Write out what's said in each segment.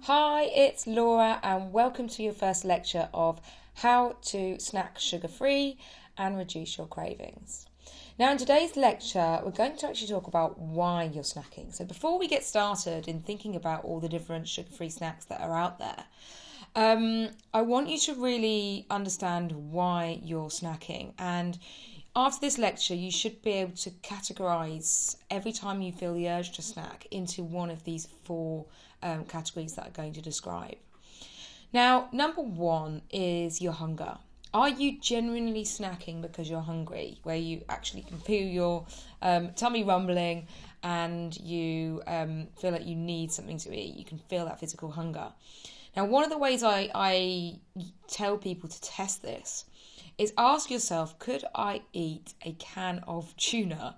Hi, it's Laura, and welcome to your first lecture of how to snack sugar-free and reduce your cravings. Now, in today's lecture, we're going to actually talk about why you're snacking. So before we get started in thinking about all the different sugar-free snacks that are out there, I want you to really understand why you're snacking. And after this lecture, you should be able to categorise every time you feel the urge to snack into one of these four categories that I'm going to describe. Now, number one is your hunger. Are you genuinely snacking because you're hungry, where you actually can feel your tummy rumbling and you feel like you need something to eat? You can feel that physical hunger. Now, one of the ways I tell people to test this is ask yourself, could I eat a can of tuna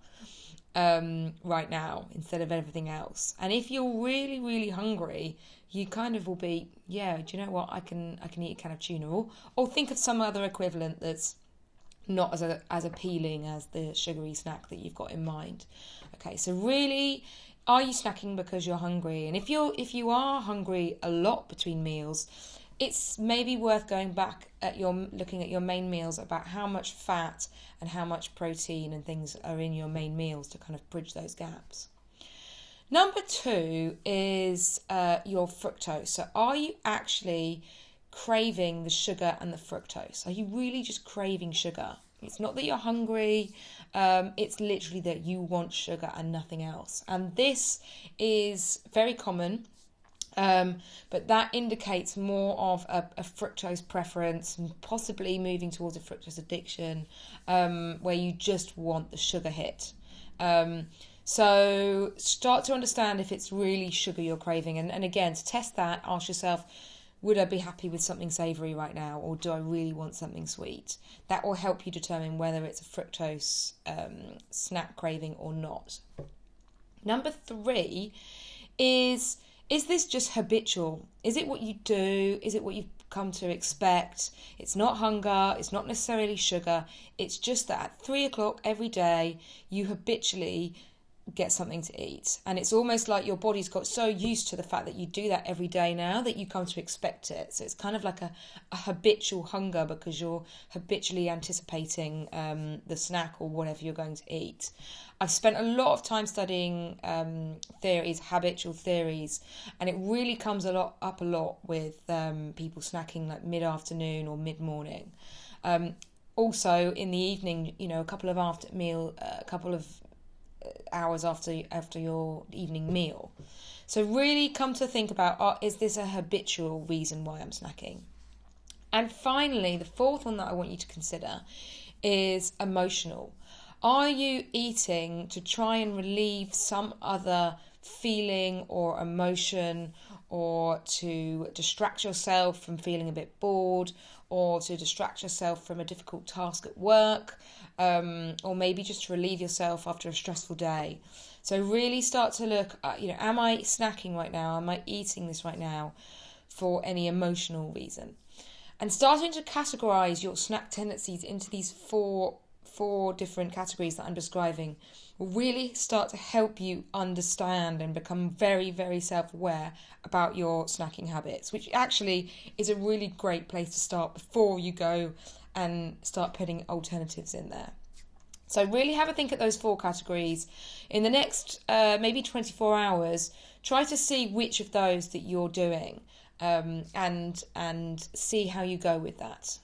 right now instead of everything else? And if you're really, really hungry, you kind of will be, yeah, do you know what, I can eat a can of tuna, or think of some other equivalent that's not as appealing as the sugary snack that you've got in mind. Okay, so really, are you snacking because you're hungry? And if you are hungry a lot between meals, it's maybe worth going back looking at your main meals about how much fat and how much protein and things are in your main meals to kind of bridge those gaps. Number two is your fructose. So are you actually craving the sugar and the fructose? Are you really just craving sugar? It's not that you're hungry, it's literally that you want sugar and nothing else. And this is very common. But that indicates more of a fructose preference and possibly moving towards a fructose addiction, where you just want the sugar hit. So start to understand if it's really sugar you're craving. And again, to test that, ask yourself, would I be happy with something savoury right now, or do I really want something sweet? That will help you determine whether it's a fructose snack craving or not. Number three is this just habitual? Is it what you do? Is it what you've come to expect? It's not hunger, it's not necessarily sugar, it's just that at 3 o'clock every day you habitually get something to eat. And it's almost like your body's got so used to the fact that you do that every day now that you come to expect it. So it's kind of like a habitual hunger because you're habitually anticipating the snack or whatever you're going to eat. I've spent a lot of time studying habitual theories, and it really comes up a lot with people snacking like mid-afternoon or mid-morning. Also in the evening, a couple of hours after your evening meal. So really come to think about, is this a habitual reason why I'm snacking? And finally, the fourth one that I want you to consider is emotional. Are you eating to try and relieve some other feeling or emotion, or to distract yourself from feeling a bit bored, or to distract yourself from a difficult task at work, or maybe just to relieve yourself after a stressful day? So really start to look at, am I snacking right now? Am I eating this right now for any emotional reason? And starting to categorize your snack tendencies into these four different categories that I'm describing will really start to help you understand and become very, very self-aware about your snacking habits, which actually is a really great place to start before you go and start putting alternatives in there. So really have a think at those four categories. In the next maybe 24 hours, try to see which of those that you're doing, and see how you go with that.